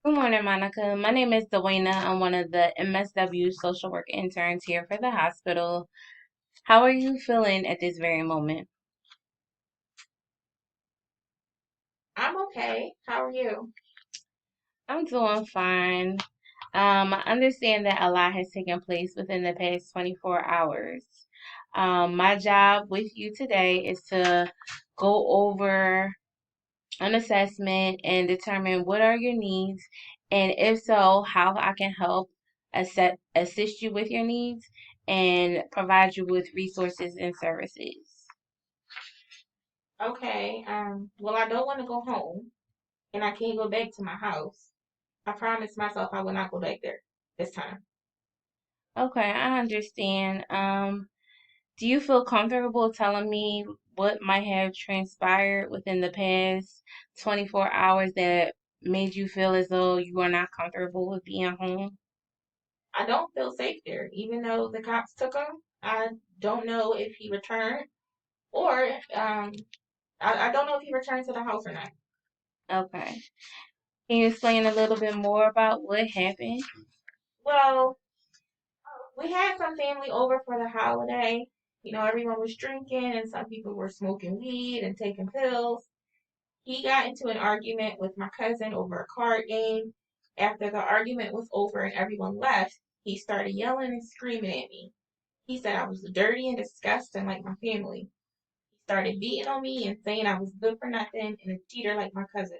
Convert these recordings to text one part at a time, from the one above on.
Good morning, Monica. My name is Dewayna. I'm one of the MSW social work interns here for the hospital. How are you feeling at this very moment? I'm okay. How are you? I'm doing fine. I understand that a lot has taken place within the past 24 hours. My job with you today is to go over an assessment and determine what are your needs, and if so, how I can help assist you with your needs and provide you with resources and services. Okay. Well, I don't want to go home and I can't go back to my house. I promised myself I would not go back there this time. Okay, I understand. Do you feel comfortable telling me what might have transpired within the past 24 hours that made you feel as though you are not comfortable with being home? I don't feel safe there, even though the cops took him. I don't know if he returned or I don't know if he returned to the house or not. Okay. Can you explain a little bit more about what happened? Well, we had some family over for the holiday. Everyone was drinking and some people were smoking weed and taking pills. He got into an argument with my cousin over a card game. After the argument was over and everyone left, he started yelling and screaming at me. He said I was dirty and disgusting like my family. He started beating on me and saying I was good for nothing and a cheater like my cousin.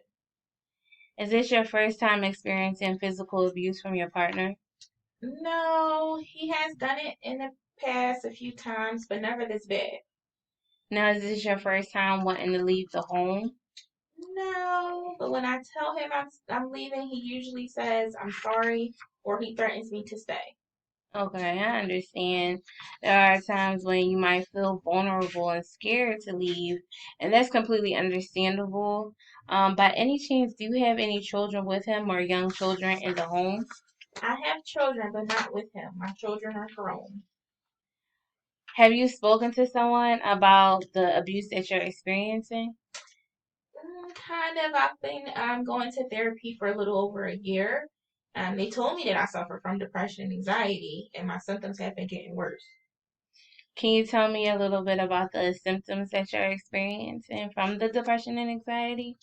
Is this your first time experiencing physical abuse from your partner? No, he has done it in the past a few times, but never this bad. Now, is this your first time wanting to leave the home? No, but when I tell him I'm leaving, he usually says I'm sorry or he threatens me to stay. Okay, I understand. There are times when you might feel vulnerable and scared to leave, and that's completely understandable. By any chance, do you have any children with him or young children in the home? I have children, but not with him. My children are grown. Have you spoken to someone about the abuse that you're experiencing? Kind of. I've been going to therapy for a little over a year. They told me that I suffer from depression and anxiety, and my symptoms have been getting worse. Can you tell me a little bit about the symptoms that you're experiencing from the depression and anxiety?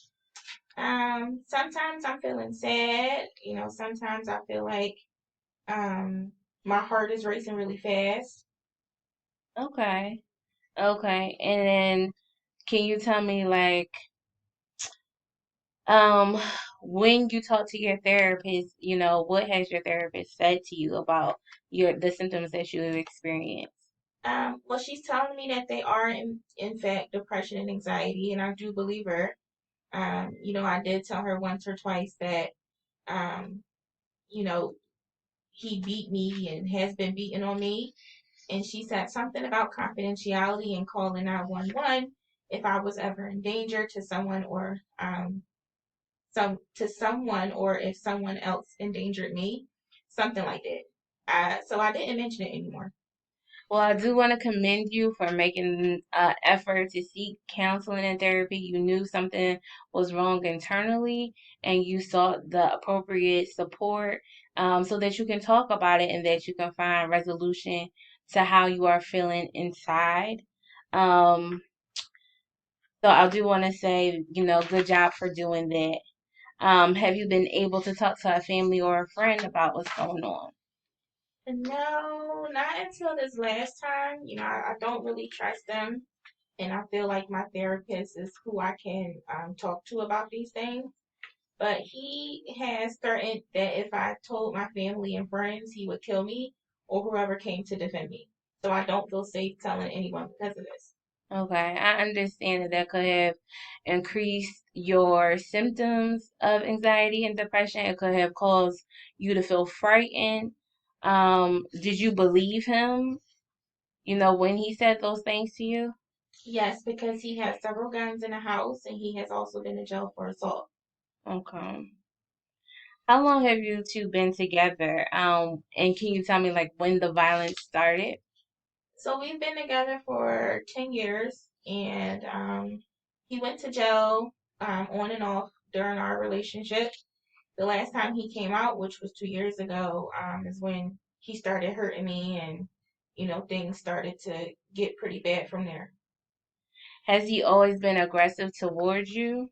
Sometimes I'm feeling sad. Sometimes I feel like um, my heart is racing really fast. Okay. Okay. And then can you tell me like um when you talk to your therapist, what has your therapist said to you about the symptoms that you have experienced? Well, she's telling me that they are in fact depression and anxiety, and I do believe her. I did tell her once or twice that um, you know, he beat me and has been beating on me. And she said something about confidentiality and calling 911 if I was ever in danger to someone or someone or if someone else endangered me, something like that. So I didn't mention it anymore. Well, I do want to commend you for making effort to seek counseling and therapy. You knew something was wrong internally and you sought the appropriate support so that you can talk about it and that you can find resolution to how you are feeling inside. Um, so I do want to say, good job for doing that. Have you been able to talk to a family or a friend about what's going on? No, not until this last time. I don't really trust them. And I feel like my therapist is who I can talk to about these things. But he has threatened that if I told my family and friends, he would kill me or whoever came to defend me. So I don't feel safe telling anyone because of this. Okay, I understand that that could have increased your symptoms of anxiety and depression. It could have caused you to feel frightened. Did you believe him, when he said those things to you? Yes, because he has several guns in the house and he has also been in jail for assault. Okay. How long have you two been together? And can you tell me like when the violence started? So we've been together for 10 years and he went to jail on and off during our relationship. The last time he came out, which was 2 years ago, is when he started hurting me, and things started to get pretty bad from there. Has he always been aggressive towards you?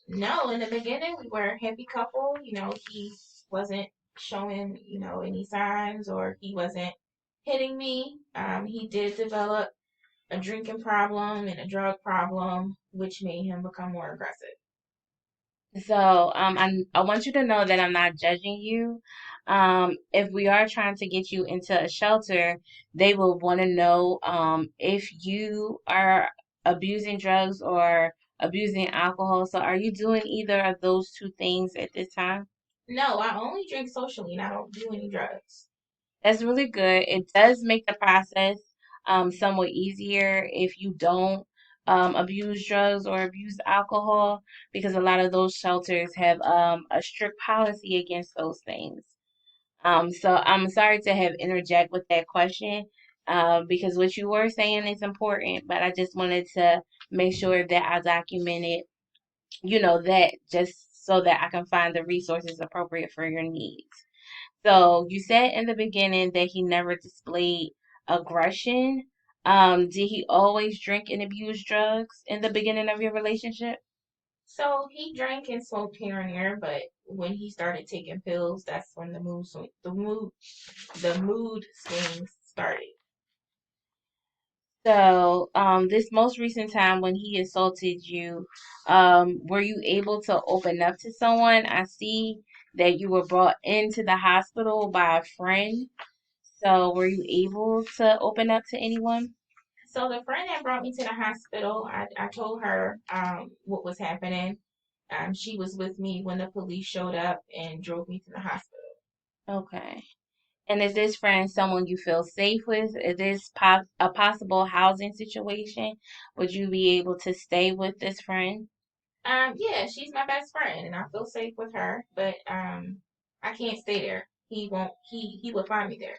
No, in the beginning we were a happy couple. He wasn't showing, any signs, or he wasn't hitting me. He did develop a drinking problem and a drug problem, which made him become more aggressive. So, I want you to know that I'm not judging you. If we are trying to get you into a shelter, they will want to know if you are abusing drugs or abusing alcohol. So, are you doing either of those two things at this time? No, I only drink socially and I don't do any drugs. That's really good. It does make the process somewhat easier if you don't abuse drugs or abuse alcohol, because a lot of those shelters have a strict policy against those things. So I'm sorry to have interject with that question, because what you were saying is important, but I just wanted to make sure that I documented, that just so that I can find the resources appropriate for your needs. So you said in the beginning that he never displayed aggression. Did he always drink and abuse drugs in the beginning of your relationship? So he drank and smoked here and there, but when he started taking pills, that's when the mood swings started. So, this most recent time when he assaulted you, were you able to open up to someone? I see that you were brought into the hospital by a friend. So, were you able to open up to anyone? So the friend that brought me to the hospital, I told her what was happening. She was with me when the police showed up and drove me to the hospital. Okay. And is this friend someone you feel safe with? Is this a possible housing situation? Would you be able to stay with this friend? Yeah, she's my best friend, and I feel safe with her. But I can't stay there. He won't. He would find me there.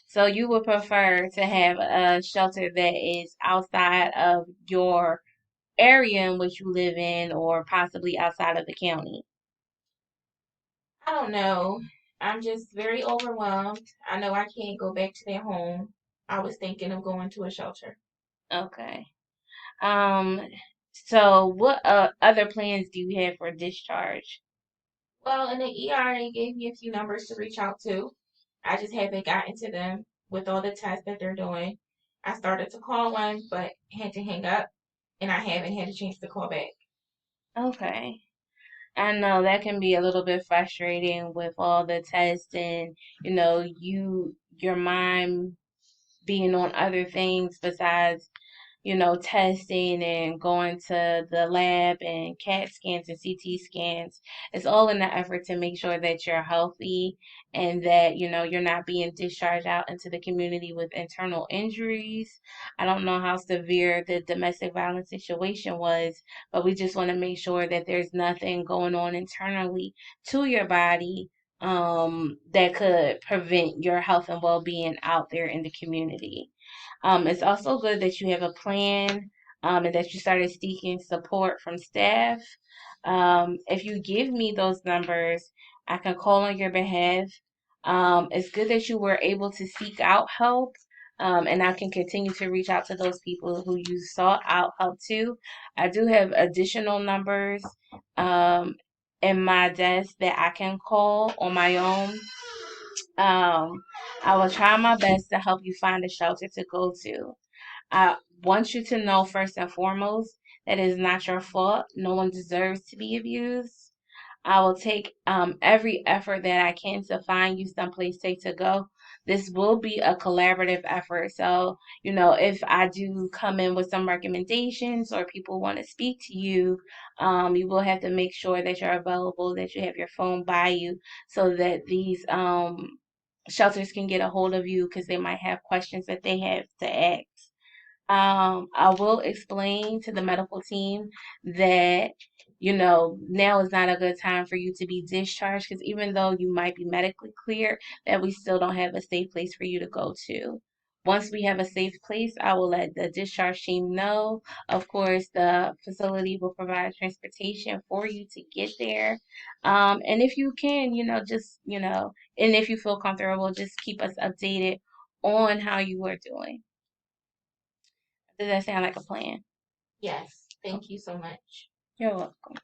So you would prefer to have a shelter that is outside of your area in which you live in, or possibly outside of the county? I don't know. I'm just very overwhelmed. I know I can't go back to their home. I was thinking of going to a shelter. Okay. Um, so what other plans do you have for discharge? Well, in the ER, they gave me a few numbers to reach out to. I just haven't gotten to them with all the tests that they're doing. I started to call one, but had to hang up, and I haven't had a chance to call back. Okay. I know that can be a little bit frustrating with all the tests and, your mind being on other things besides, testing and going to the lab and CAT scans and CT scans. It's all in the effort to make sure that you're healthy and that, you're not being discharged out into the community with internal injuries. I don't know how severe the domestic violence situation was, but we just want to make sure that there's nothing going on internally to your body that could prevent your health and well-being out there in the community. It's also good that you have a plan, and that you started seeking support from staff. If you give me those numbers, I can call on your behalf. It's good that you were able to seek out help, and I can continue to reach out to those people who you sought out help to. I do have additional numbers um, in my desk that I can call on my own. Um, I will try my best to help you find a shelter to go to. I want you to know first and foremost that it is not your fault. No one deserves to be abused. I will take every effort that I can to find you someplace safe to go. This will be a collaborative effort. So, if I do come in with some recommendations or people want to speak to you, you will have to make sure that you're available, that you have your phone by you so that these shelters can get a hold of you because they might have questions that they have to ask. I will explain to the medical team that, now is not a good time for you to be discharged because even though you might be medically clear, that we still don't have a safe place for you to go to. Once we have a safe place, I will let the discharge team know. Of course, the facility will provide transportation for you to get there. And if you can, just, and if you feel comfortable, just keep us updated on how you are doing. Does that sound like a plan? Yes. Thank you so much. You're welcome.